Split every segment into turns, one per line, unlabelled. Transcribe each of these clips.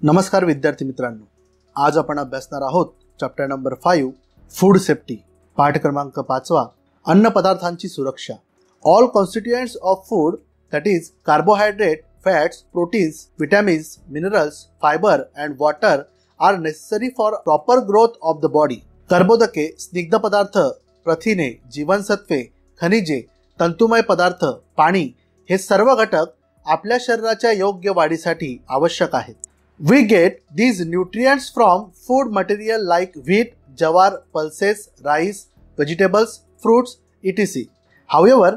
नमस्कार विद्यार्थी मित्रांनो, आज आपण अभ्यासणार आहोत चॅप्टर नंबर 5 फूड सेफ्टी, पाठ क्रमांक 5 अन्न पदार्थांची सुरक्षा. All constituents of food that is carbohydrate, fats, proteins, vitamins, minerals, fibre and water are necessary for proper growth of the body. कर्बोदके, स्निग्ध पदार्थ, प्रथिने, जीवनसत्वे, खनिजे, तंतुमय पदार्थ, पाणी हे सर्व घटक आपल्या शरीराच्या योग्य वाढीसाठी आवश्यक आहेत. We get these nutrients from food material like wheat, jawar, pulses, rice, vegetables, fruits, etc. However,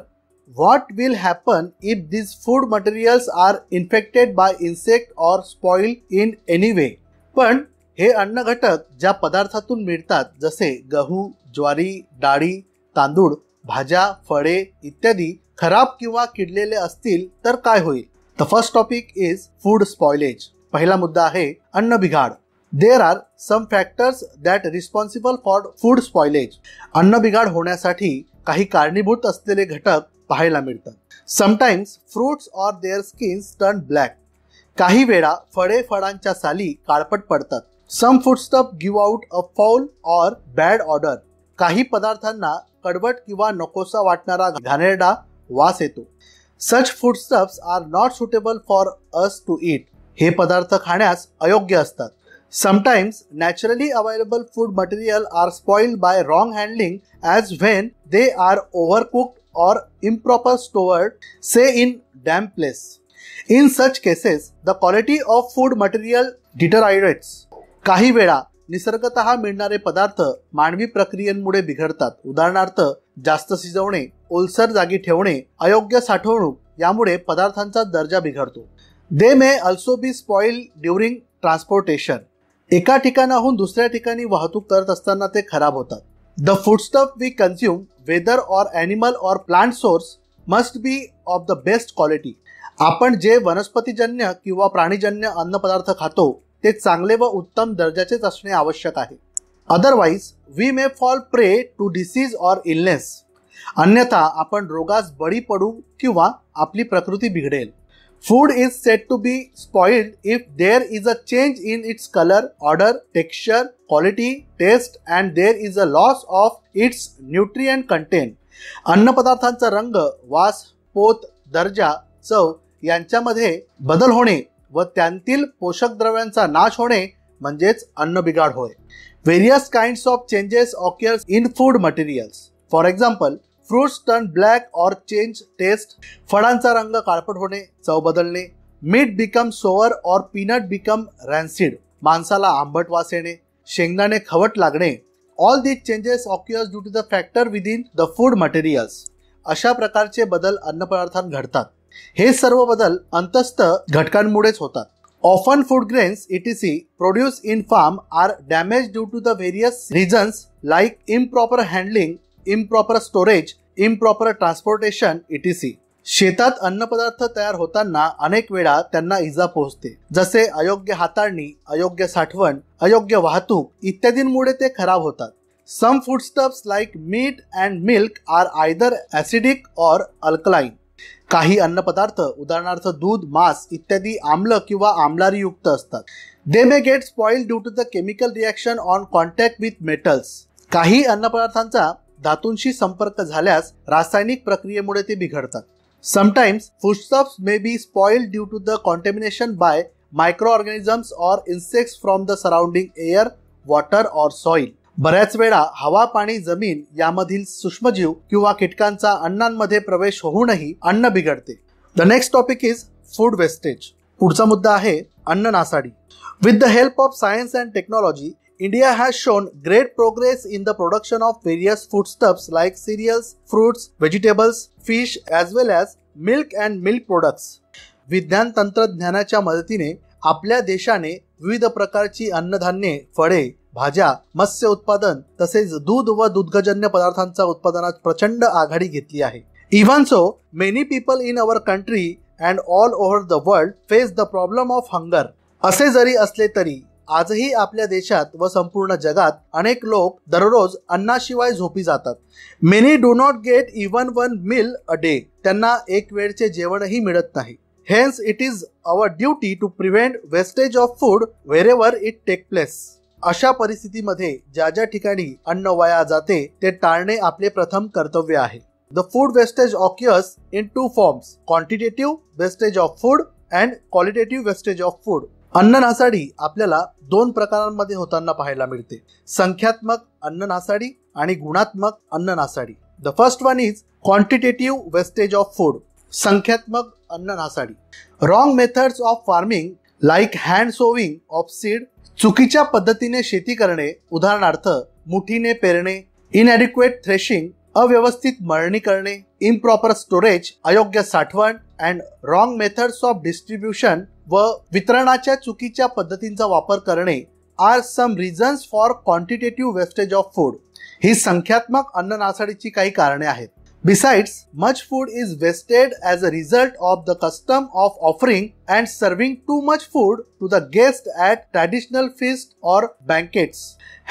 what will happen if these food materials are infected by insect or spoiled in any way? पण हे अन्न घटक ज्या पदार्थातून मिळतात, जसे गहू, ज्वारी, डाळी, तांदूळ, भाज्या, फळे इत्यादी खराब किंवा किडलेले असतील तर काय होईल? The first topic is food spoilage. पहिला मुद्दा आहे अन्न बिघाड. There are some factors that responsible for food spoilage. अन्न बिघाड होण्यासाठी काही कारणीभूत असलेले घटक पाहायला मिळतात. Sometimes fruits or their skins turn black. काही वेळा फळे, फळांच्या साली काळपट पडतात. Some foodstuff give out a foul or bad order. काही पदार्थांना कडवट किंवा नकोसा वाटणारा घाणेरडा वास येतो. Such foodstuffs are not suitable for us to eat. हे पदार्थ खाण्यास अयोग्य असतात. Sometimes naturally available food material are spoiled by wrong handling as when they are overcooked or improper stored, say in damp place. In such cases the quality of food material deteriorates. काही वेळा निसर्गतः मिळणारे पदार्थ मानवी प्रक्रियेमुळे बिघडतात. उदाहरणार्थ जास्त शिजवणे, ओलसर जागी ठेवणे, अयोग्य साठवणूक यामुळे पदार्थांचा दर्जा बिघडतो. They may also be spoiled during transportation. एका ठिकाणाहून दुसऱ्या ठिकाणी वाहतूक करत असताना ते खराब होतात. The foodstuff we consume, whether or animal or plant source, must be of the best quality. आपण जे वनस्पतीजन्य किंवा प्राणीजन्य अन्न पदार्थ खातो ते चांगले व उत्तम दर्जाचेच असणे आवश्यक आहे. Otherwise, we may fall prey to disease or illness. अन्यथा आपण रोगास बळी पडू किंवा आपली प्रकृती बिघडेल. Food is said to be spoiled if there is a change in its color, odor, texture, quality, taste and there is a loss of its nutrient content. अन्न पदार्थांचा रंग, वास, पोत, दर्जा, चव यांच्यामध्ये बदल होणे व त्यांतील पोषक द्रव्यांचा नाश होणे म्हणजेच अन्न बिघाड होय. Various kinds of changes occurs in food materials. For example, fruits turn black or change taste. फळांचा रंग काळपट होणे, चव बदलणे. Meat become sour or peanut become rancid. मांसाला आंबट वास येणे, शेंगदाणे खवट लागणे. All these changes occurs due to the factor within the food materials. अशा प्रकारचे बदल अन्न पदार्थांत घडतात. हे सर्व बदल अंतस्थ घटकांमुळेच होतात. Often food grains etc produce in farm are damage due to the various reasons like improper handling, improper storage, improper transportation etc. शेतात अन्नपदार्थ तयार होताना अनेक वेळा त्यांना इजा पोहोचते, जसे अयोग्य हाताळणी, अयोग्य साठवण, अयोग्य वाहतूक इत्यादींमुळे ते खराब होतात. Some foodstuffs like meat and milk are either acidic or alkaline. काही अन्नपदार्थ उदाहरणार्थ दूध, मांस इत्यादी आम्ल किंवा आम्लारीयुक्त असतात. They may get spoiled due to the chemical reaction on contact with metals. काही अन्नपदार्थांचा धातूंशी संपर्क झाल्यास रासायनिक प्रक्रियेमुळे ते बिघडतात. Sometimes foodstuffs may be spoiled due to the contamination by micro organisms or insects from the surrounding air, water or soil. बऱ्याच वेळा हवा, पाणी, जमीन यामधील सूक्ष्मजीव किंवा कीटकांचा अन्नांमध्ये प्रवेश होऊनही अन्न बिघडते. The next topic is food wastage. पुढचा मुद्दा आहे अन्न नासाडी. With the help of science and technology, India has shown great progress in the production of various foodstuffs like cereals, fruits, vegetables, fish as well as milk and milk products. विज्ञान तंत्रज्ञानाच्या मदतीने आपल्या देशाने विविध प्रकारची अन्नधान्ये, फळे, भाज्या, मत्स्य उत्पादन तसेच दूध व दुग्धजन्य पदार्थांच्या उत्पादनात प्रचंड आघाडी घेतली आहे. Even so, many people in our country and all over the world face the problem of hunger. असे जरी असले तरी आजही आपल्या देशात व संपूर्ण जगात अनेक लोक दररोज अन्नाशिवाय झोपी जातात. Many do not get even one meal a day. त्यांना एक वेळचे जेवणही मिळत नाही. Hence, it is our duty to prevent wastage of food wherever it takes place. अशा परिस्थितीमध्ये ज्या ज्या ठिकाणी अन्न वाया जाते ते टाळणे आपले प्रथम कर्तव्य आहे. The food wastage occurs in two forms: quantitative wastage of food and qualitative wastage of food. अन्न नासाडी आपल्याला दोन प्रकारांमध्ये होताना पाहायला मिळते: संख्यात्मक अन्न नासाडी आणि गुणात्मक अन्न नासाडी. The first one is quantitative wastage of food. संख्यात्मक अन्न नासाडी. Wrong methods of farming like hand sowing of seed, चुकीच्या पद्धतीने शेती करणे, उदाहरणार्थ मुठीने पेरणे, inadequate threshing, अव्यवस्थित मळणी करणे, improper storage, अयोग्य साठवण, and wrong methods of distribution व वितरणाच्या चुकीच्या पद्धतींचा वापर करणे are some reasons for quantitative wastage of food. ही संख्यात्मक अन्न नासाडीची काही कारणे आहेत. Besides, much food is wasted as a result of the custom of offering and serving too much food to the guest at traditional feasts or banquets.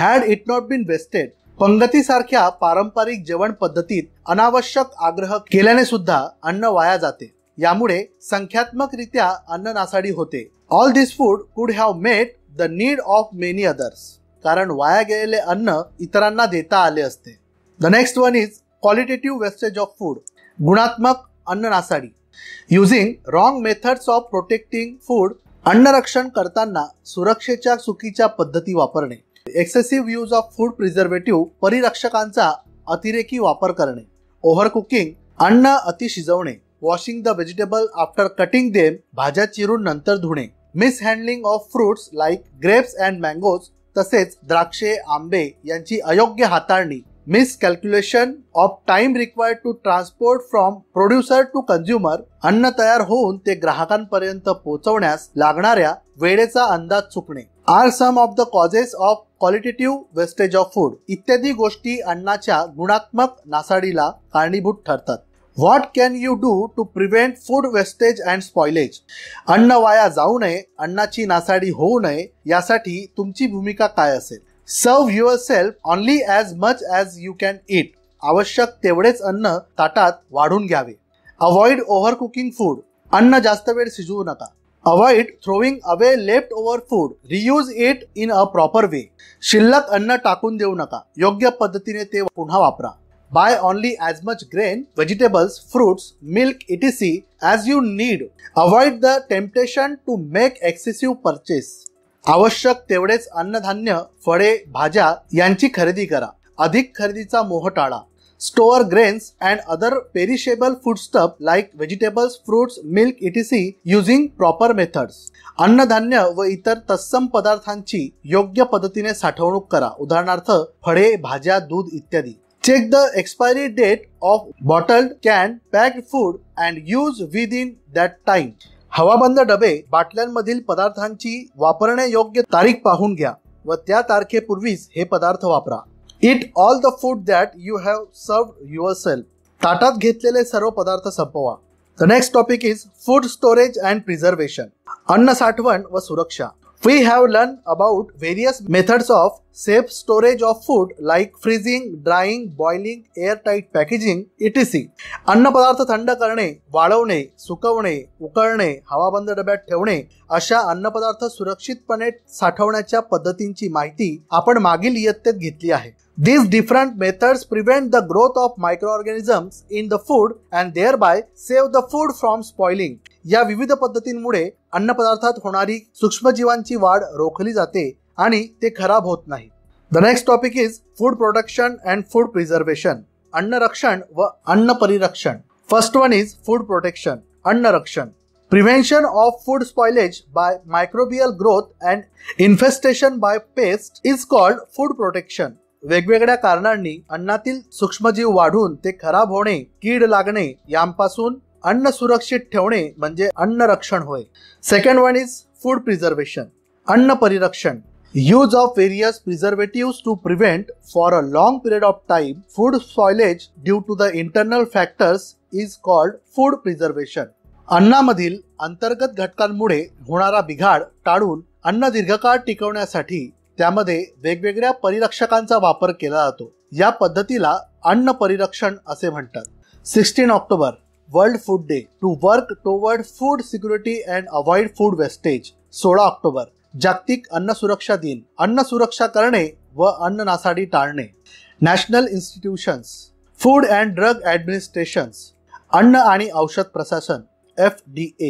Had it not been wasted, पंगतीसारख्या पारंपरिक जेवण पद्धतीत अनावश्यक आग्रह केल्याने सुद्धा अन्न वाया जाते. यामुळे संख्यात्मकरित्या अन्न नासाडी होते. All this food could have met the need of many others. कारण वाया गेलेले अन्न इतरांना देता आले असते. The next one is qualitative wastage of food. गुणात्मक अन्न नासाडी. Using wrong methods of protecting food, अन्न रक्षण करताना सुरक्षेच्या चुकीच्या पद्धती वापरणे. Excessive use of food preservative, परिरक्षकांचा अतिरेकी वापर करणे. Overcooking, अन्न अति शिजवणे. Washing the vegetable after cutting them, भाज्या चिरून नंतर धुणे. Mishandling of fruits like grapes and mangoes, तसेच द्राक्षे, आंबे यांची अयोग्य हाताळणी. Miscalculation of time required to transport from producer to consumer, अन्न तयार होऊन ते ग्राहकांपर्यंत पोहोचवण्यास लागणाऱ्या वेळेचा अंदाज चुकणे are some of the causes of qualitative wastage of food. इत्यादी गोष्टी अन्नाच्या गुणात्मक नासाडीला कारणीभूत ठरतात. What can you do to prevent food wastage and spoilage? अन्न वाया जाऊ नये, अन्नाची नासाडी होऊ नये यासाठी तुमची भूमिका काय असेल? Serve yourself only as much as you can eat. आवश्यक तेवढेच अन्न ताटात वाढून घ्यावे. Avoid overcooking food. अन्न जास्त वेळ शिजवू नका. Avoid throwing away leftover food. Reuse it in a proper way. शिल्लक अन्न टाकून देऊ नका. योग्य पद्धतीने ते पुन्हा वापरा. Buy only as much grain, vegetables, fruits, milk, etc. as you need. Avoid the temptation to make excessive purchase. आवश्यक तेवढेच अन्नधान्य, फळे, भाज्या यांची खरेदी करा. अधिक खरेदीचा मोह टाळा. Store grains and other perishable foodstuff like vegetables, fruits, milk, etc. using proper methods. अन्नधान्य व इतर तत्सम पदार्थांची योग्य पद्धतीने साठवणूक करा. उदाहरणार्थ फळे, भाज्या, दूध इत्यादी. Check the expiry date of bottled, canned, packed food and use within that time. हवाबंद डबे, बाटल्यांमधील पदार्थांची वापरण्यायोग्य तारीख पाहून घ्या व त्या तारखेपूर्वीच हे पदार्थ वापरा. Eat all the food that you have served yourself. ताटात घेतलेले सर्व पदार्थ संपवा. The next topic is food storage and preservation. अन्न साठवण व सुरक्षा. We have learned about various methods of safe storage of food like freezing, drying, boiling, airtight packaging, etc. अन्न पदार्थ थंड करणे, वाळवणे, सुकवणे, उकळणे, हवाबंद डब्यात ठेवणे अशा अन्न पदार्थ सुरक्षितपणे साठवण्याच्या पद्धतींची माहिती आपण मागील इयत्तेत घेतली आहे. These different methods prevent the growth of microorganisms in the food and thereby save the food from spoiling. या विविध पद्धतींमुळे अन्न पदार्थात होणारी सूक्ष्मजीवांची वाढ रोखली जाते आणि ते खराब होत नाही. The next topic is food production and food preservation. अन्न रक्षण व अन्न परिरक्षण. First one is food protection. अन्न रक्षण. Prevention of food spoilage by microbial growth and infestation by pests is called food protection. वेगवेगळ्या कारणांनी अन्नातील सूक्ष्मजीव वाढून ते खराब होणे, कीड लागणे यांपासून अन्न सुरक्षित ठेवणे म्हणजे अन्न रक्षण होय. Second one is food preservation. अन्न परिरक्षण. Use of various preservatives to prevent for a long period of time food spoilage due to the internal factors is called food preservation. अन्नामधील अंतर्गत घटकांमुळे होणारा बिघाड टाळून अन्न दीर्घकाळ टिकवण्यासाठी त्यामध्ये वेगवेगळ्या परिरक्षकांचा वापर केला जातो. या पद्धतीला अन्न परिरक्षण असे म्हणतात. 16 October World Food Day to work toward food security and avoid food wastage. 16 October जागतिक अन्न सुरक्षा दिन. अन्न सुरक्षा करणे व अन्न नासाडी टाळणे. National institutions food and drug administrations अन्न आणि औषध प्रशासन FDA.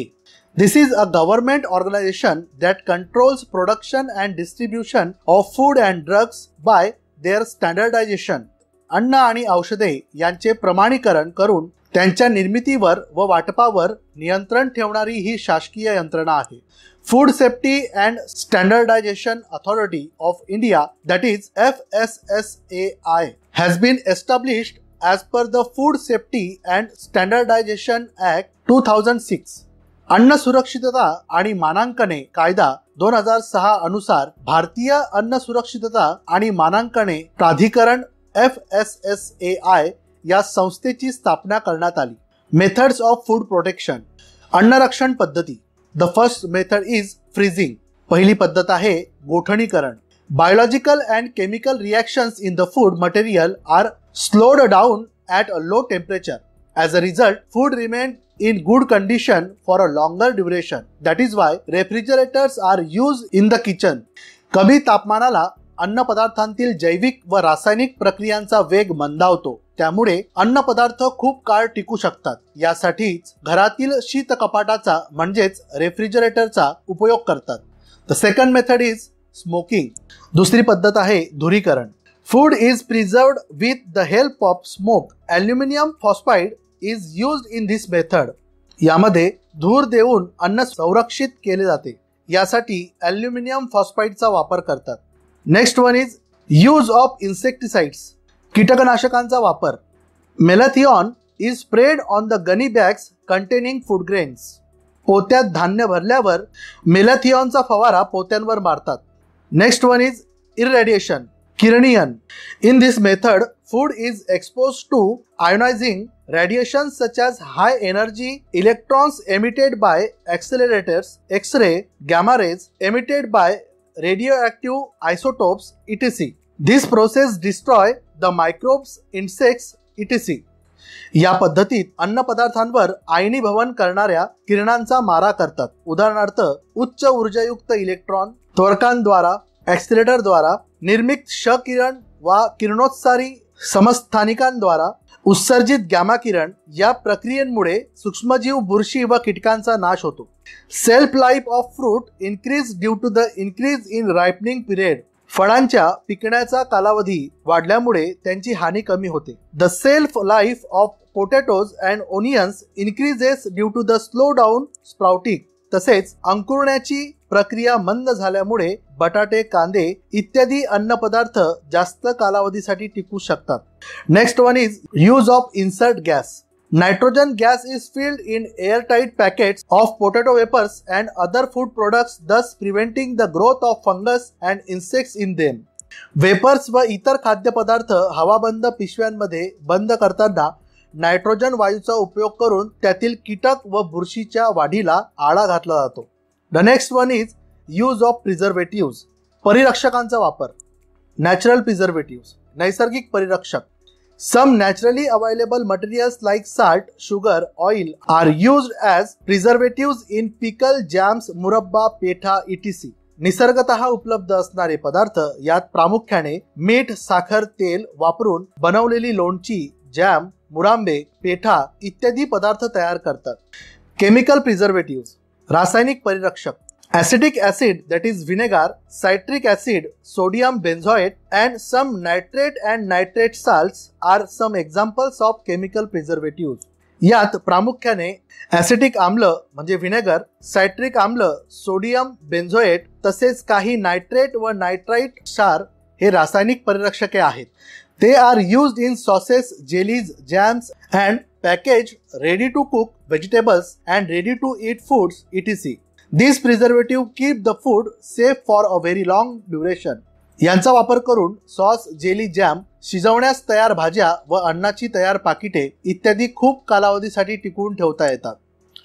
This is a government organization that controls production and distribution of food and drugs by their standardization. अन्न आणि औषधे यांचे प्रमाणीकरण करून त्यांच्या निर्मितीवर व वाटपावर नियंत्रण ठेवणारी ही शासकीय यंत्रणा आहे. Food Safety and Standardization Authority of India, that is FSSAI, has been established as per the Food Safety and Standardization Act 2006. अन्न सुरक्षितता आणि मानांकने कायदा 2006 अनुसार भारतीय अन्न सुरक्षितता आणि मानांकने प्राधिकरण FSSAI या संस्थेची स्थापना करण्यात आली. Methods of food protection. अन्नरक्षण पद्धती. The first method is freezing. पहिली पद्धत आहे गोठणीकरण. Biological and chemical reactions in the food material are slowed down at a low temperature. As a result, food remained in good condition for a longer duration. That is why refrigerators are used in the kitchen. कमी तापमानाला अन्न पदार्थांतील जैविक व रासायनिक प्रक्रियांचा वेग मंदावतो. त्यामुळे अन्न पदार्थ खूप काळ टिकू शकतात. यासाठीच घरातील शीत कपाटाचा म्हणजेच रेफ्रिजरेटरचा उपयोग करतात. The second method is smoking. दुसरी पद्धत आहे धुरीकरण. Food is preserved with the help of smoke. Aluminum phosphide is used in this method. यामध्ये धूर देऊन अन्न संरक्षित केले जाते. यासाठी ॲल्युमिनियम फॉस्फाईडचा वापर करतात. Next one is use of insecticides. कीटकनाशकांचा वापर. Malathion is spread on the gunny bags containing food grains. पोत्यात धान्य भरल्यावर मेलाथिऑनचा फवारा पोत्यांवर मारतात. Next one is irradiation. किरणीयन. In this method, food is exposed to ionizing radiations such as high energy electrons emitted by accelerators, X-ray, gamma rays emitted by radioactive isotopes, etc. This process destroy the microbes, insects, etc. या पद्धतीत अन्न पदार्थांवर आयनीभवन करणाऱ्या किरणांचा मारा करतात. उदाहरणार्थ उच्च ऊर्जायुक्त electron त्वरकांद्वारा ॲक्सिलेटरद्वारा निर्मित क्ष किरण वा किरणोत्सारी समस्थानिकांद्वारा उत्सर्जित गॅमा किरण या प्रक्रियेमुळे सूक्ष्मजीव, बुरशी व कीटकांचा नाश होतो. Shelf life of fruit increase due to the increase in ripening period. फळांच्या पिकण्याचा कालावधी वाढल्यामुळे त्यांची हानी कमी होते. The shelf life of potatoes and onions increases due to the slow down sprouting. तसेच अंकुरण्याची प्रक्रिया मंद झाल्यामुळे बटाटे, कांदे इत्यादी अन्नपदार्थ जास्त कालावधीसाठी टिकू शकतात. Next one is use of inert gas. Nitrogen gas is filled in airtight packets of potato wafers and other food products, thus preventing the growth of fungus and insects in them. Wafers व इतर खाद्यपदार्थ हवाबंद पिशव्यांमध्ये बंद करताना nitrogen वायूचा उपयोग करून त्यातील कीटक व बुरशीच्या वाढीला आळा घातला जातो. The next one is use of preservatives. परिरक्षकांचा वापर. Natural preservatives. नैसर्गिक परिरक्षक. Some naturally available materials like salt, sugar, oil are used as preservatives in pickle, jams, मुरब्बा, पेठा etc. निसर्गतः उपलब्ध असणारे पदार्थ यात प्रामुख्याने मीठ, साखर, तेल वापरून बनवलेली लोणची, जॅम, मुरांबे, पेठा इत्यादी पदार्थ तयार करतात. Chemical preservatives. रासायनिक परिरक्षक. Acetic acid, that is vinegar, citric acid, sodium benzoate and some nitrate and nitrate salts are some examples of chemical preservatives. यात प्रामुख्याने ॲसिटिक आम्ल म्हणजे व्हिनेगर, सायट्रिक आम्ल, सोडियम बेन्झोएट तसेच काही नायट्रेट व नायट्राइट क्षार हे रासायनिक परिरक्षके आहेत. They are used in sauces, jellies, jams and packaged ready to cook vegetables and ready to eat foods etc. These preservatives keep the food safe for a very long duration. यांचा वापर करून sauce, jelly, jam, शिजवण्यास तयार भाज्या व अन्नाची तयार पाकिटे इत्यादी खूप कालावधीसाठी टिकवून ठेवता येतात.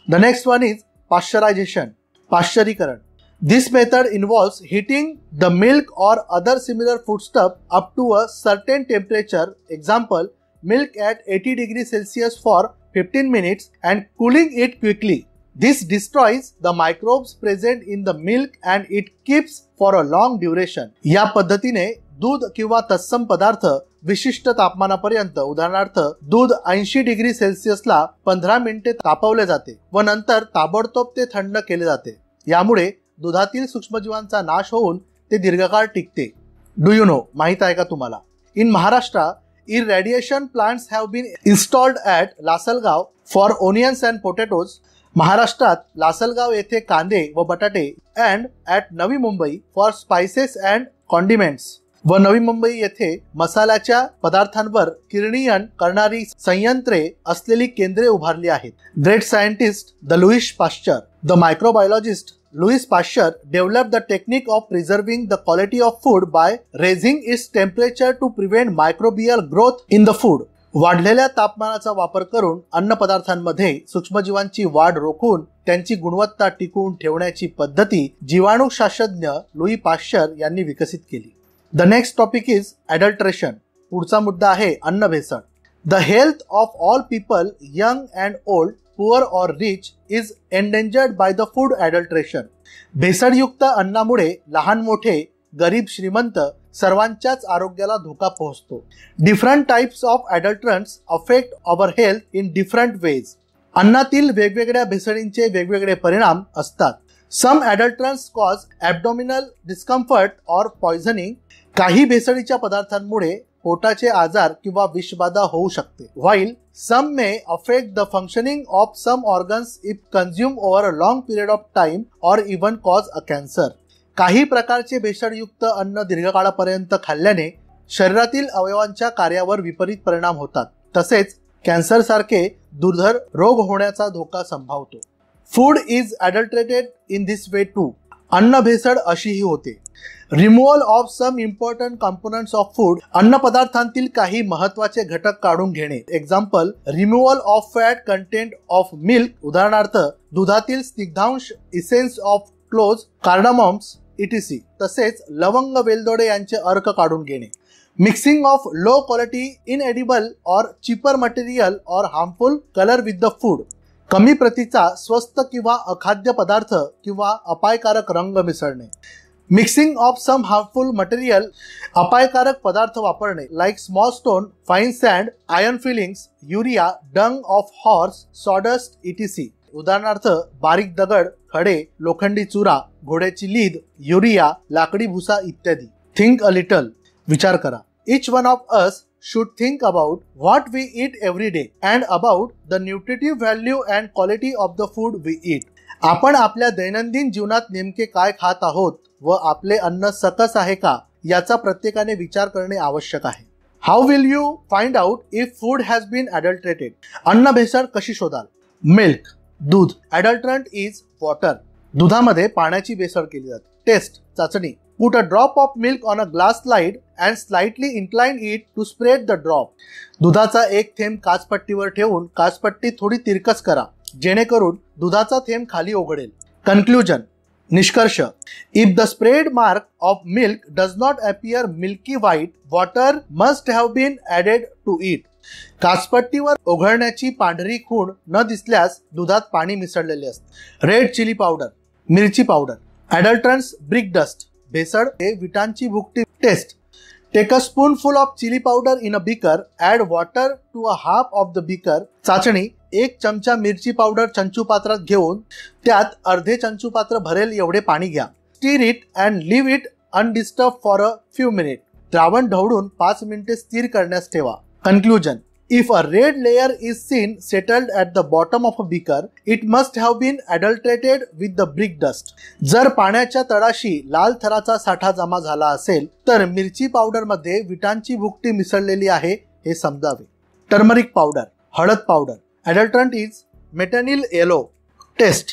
The next one is pasteurisation. पाश्चरीकरण. This method involves heating the milk or other similar foodstuff up to a certain temperature. Example, milk at 80 degrees Celsius for 15 minutes and cooling it quickly. This destroys the microbes present in the milk and it keeps for a long duration. या पद्धतीने दूध किंवा तत्सम पदार्थ विशिष्ट तापमानापर्यंत, उदाहरणार्थ दूध 80 degree सेल्सिअसला 15 मिनिटे तापवले जाते व नंतर ताबडतोब ते थंड केले जाते. यामुळे दुधातील सूक्ष्मजीवांचा नाश होऊन ते दीर्घकाळ टिकते. डू यू नो, माहित आहे का तुम्हाला? In Maharashtra irradiation plants have been installed at Lasalgaon for onions and potatoes. महाराष्ट्रात लासलगाव येथे कांदे व बटाटे and at Navi Mumbai for spices and condiments व नवी मुंबई येथे मसाल्याच्या पदार्थांवर किरणीयन करणारी संयंत्रे असलेली केंद्रे उभारली आहेत. Great scientist the Louis Pasteur, the microbiologist Louis Pasteur developed the technique of preserving the quality of food by raising its temperature to prevent microbial growth in the food. वाढलेल्या तापमानाचा वापर करून अन्न पदार्थांमध्ये सूक्ष्मजीवांची वाढ रोखून त्यांची गुणवत्ता टिकवून ठेवण्याची पद्धती जीवाणुशास्त्रज्ञ लुई पाश्चर यांनी विकसित केली. The next topic is adulteration. पुढचा मुद्दा आहे अन्न भेसळ. The health of all people, young and old, poor or rich, is endangered by the food adulteration. भेसळयुक्त अन्नामुळे लहान मोठे, गरीब श्रीमंत सर्वांच्याच आरोग्याला धोका पोहोचतो. Different types of adulterants affect our health in different ways. अन्नातील वेगवेगळ्या भेसळींचे वेगवेगळे परिणाम असतात. Some adulterants cause abdominal discomfort or poisoning. काही भेसळीच्या पदार्थांमुळे पोटाचे आजार किंवा विषबाधा होऊ शकते. While some may affect the functioning of some organs if consumed over a long period of time or even cause a cancer. काही प्रकारचे भेसळयुक्त अन्न दीर्घकाळापर्यंत खाल्ल्याने शरीरातील अवयवांच्या कार्यावर विपरीत परिणाम होतात. तसेच कॅन्सर सारखे दुर्धर रोग होण्याचा धोका संभावतो. Food is adulterated in this way too. अन्न भेसळ अशीही होते. Removal of some important components of food. अन्न पदार्थांतील काही महत्वाचे घटक काढून घेणे. Example, removal of fat content of milk. उदाहरणार्थ दुधातील स्निग्धांश, essence of cloves, cardamoms etc. तसेच लवंग, वेलदोडे यांचे अर्क काढून घेणे. Mixing of low quality inedible or cheaper material or harmful colour with the food. कमी प्रतीचा स्वस्त किंवा अखाद्य पदार्थ किंवा अपायकारक रंग मिसळणे. Mixing of some harmful material. अपायकारक पदार्थ वापरणे like small stone, fine sand, iron filings, urea, dung of horse, sawdust etc. उदाहरणार्थ बारीक दगड, खडे, लोखंडी चुरा, घोड्याची लीद, युरिया, लाकडी भुसा इत्यादी. Think a little. विचार करा. Each one of us should think about what we eat every day and about the nutritive value and quality of the food we eat. आपण आपल्या दैनंदिन जीवनात नेमके काय खात आहोत व आपले अन्न सकस आहे का याचा प्रत्येकाने विचार करणे आवश्यक आहे. How will you find out if food has been adulterated? अन्न भेसळ कशी शोधाल? मिल्क, दूध. Adulterant is water. दुधामध्ये पाण्याची भेसळ केली जाते. टेस्ट, चाचणी. Put a drop of milk on a glass slide and slightly incline it to spread the drop. दुधाचा एक थेंब काचपट्टीवर ठेवून काचपट्टी थोडी तिरकस करा जेणेकरून दुधाचा थेंब खाली ओघळेल. कन्क्लुजन, निष्कर्ष. If the spread mark of milk does not appear milky white, water must have been added to it. काचपट्टीवर ओघळण्याची पांढरी खूण न दिसल्यास दुधात पाणी मिसळलेले असते. रेड चिली पावडर, मिरची पावडर. Adulterants, brick dust. भेसळ हे विटांची भुकटी. Test. Take a spoonful of chilli powder in a beaker, add water to a half of the beaker. चाचणी. एक चमचा मिरची पावडर चंचू पात्रात घेऊन त्यात अर्धे चंचू पात्र भरेल एवढे पाणी घ्या. Stir it and leave it undisturb for a few minute. द्रावण ढवळून 5 मिनिटे स्थिर करण्यास ठेवा. Conclusion. If a red layer is seen settled at the bottom of a beaker, it must have been adulterated with the brick dust. जर पाण्याच्या तळाशी लाल थराचा साठा जमा झाला असेल तर मिरची पावडर मध्ये विटांची भुकटी मिसळलेली आहे हे समजावे. टर्मरिक पावडर, हळद powder. Adulterant is metanyl yellow. Test.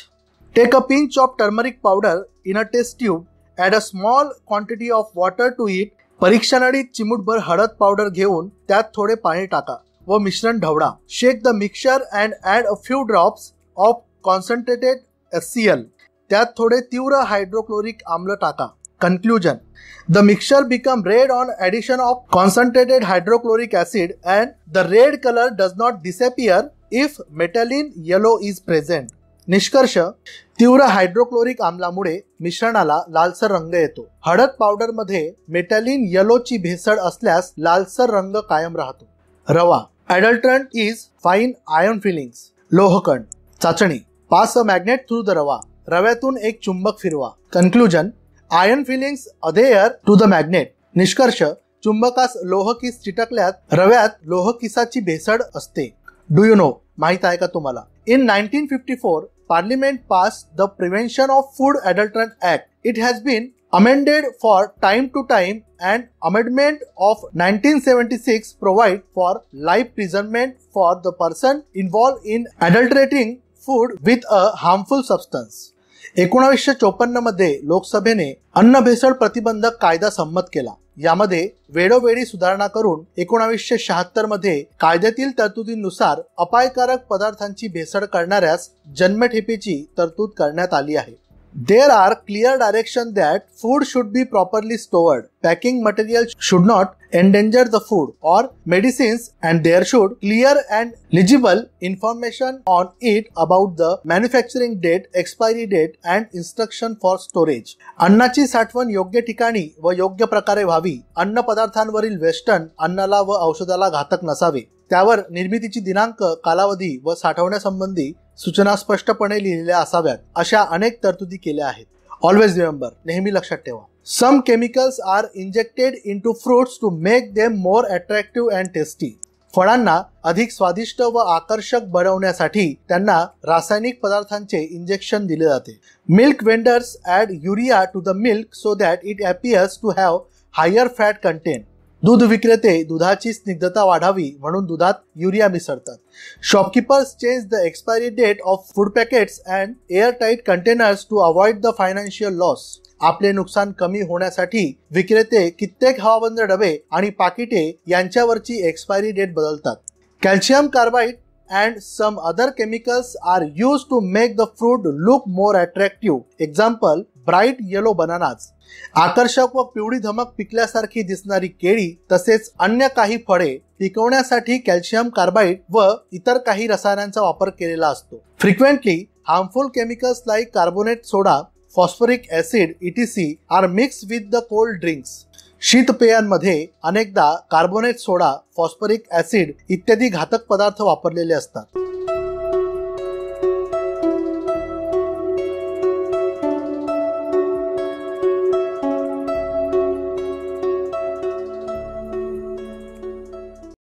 Take a pinch of turmeric powder in a test tube. Add a small quantity of water to it. परीक्षानळीत चिमूटभर हळद पावडर घेऊन त्यात थोडे पाणी टाका व मिश्रण ढवळा. Shake the mixture and add a few drops of concentrated HCl. त्यात थोडे तीव्र हायड्रोक्लोरिक आम्ल टाका. Conclusion. The mixture become red on addition of concentrated hydrochloric acid and the red colour does not disappear if metanil yellow is present. निष्कर्ष, तीव्र hydrochloric आम्लामुळे मिश्रणाला लालसर रंग येतो. हळद पावडर मध्ये मेटॅलिन येलोची भेसळ असल्यास लालसर रंग कायम राहतो. रवा. Adulterant is fine iron fillings. लोहकण. चाचणी. Pass a magnet through the रवा. रव्यातून एक चुंबक फिरवा. Conclusion. Iron fillings adhere to the magnet. निष्कर्ष, चुंबकास लोहकिस चिटकल्यात रव्यात लोहकिसाची भेसळ असते. Do you know? माहित आहे का तुम्हाला? In 1954, Parliament passed the Prevention of Food Adulterant Act. It has been amended for time to time, and amendment of 1976 provide for life imprisonment for the person involved in adulterating food with a harmful substance. 1954 मध्ये लोकसभेने अन्न भेसळ प्रतिबंधक कायदा संमत केला. यामध्ये वेळोवेळी सुधारणा करून 1976 मध्ये कायद्यातील तरतुदीनुसार अपायकारक पदार्थांची भेसळ करणाऱ्यास जन्मठेपेची तरतूद करण्यात आली आहे. There are clear directions that food should be properly stored. Packing material should not endanger the food or medicines, and there should clear and legible information on it about the manufacturing date, expiry date, and instruction for storage. अन्नाची साठवण योग्य ठिकाणी व योग्य प्रकारे व्हावी. अन्न पदार्थांवरील western अन्नाला व औषधाला घातक नसावे. त्यावर निर्मितीची दिनांक, कालावधी व साठवण्यासंबंधी सूचना स्पष्टपणे लिहिलेल्या असाव्यात. अशा अनेक तरतुदी केल्या आहेत. ऑलवेज रिमेंबर, नेहमी लक्षात ठेवा. Some chemicals are injected into fruits to make them more attractive and tasty. फळांना अधिक स्वादिष्ट व आकर्षक बनवण्यासाठी त्यांना रासायनिक पदार्थांचे इंजेक्शन दिले जाते. Milk vendors add urea to the milk so that it appears to have higher fat content. दूध विक्रेते दुधाची स्निग्धता वाढावी म्हणून दुधात युरिया मिसळतात. Shopkeepers change the expiry date of food packets and airtight containers to avoid the financial loss. आपले नुकसान कमी होण्यासाठी विक्रेते कित्येक हवाबंद डबे आणि पाकिटे यांच्यावरची एक्सपायरी डेट बदलतात. Calcium carbide and some other chemicals are used to make the fruit look more attractive. Example, bright yellow bananas. आकर्षक व पिवळी धमक पिकल्यासारखी दिसणारी केळी तसेच अन्य काही फळे पिकवण्यासाठी कॅल्शियम कार्बाइड व इतर काही रसायनांचा वापर केलेला असतो. Frequently, harmful chemicals like carbonate soda, phosphoric acid, etc. are mixed with the cold drinks. शीतपेयांमध्ये अनेकदा कार्बोनेट सोडा, फॉस्फरिक ऍसिड इत्यादी घातक पदार्थ वापरलेले असतात.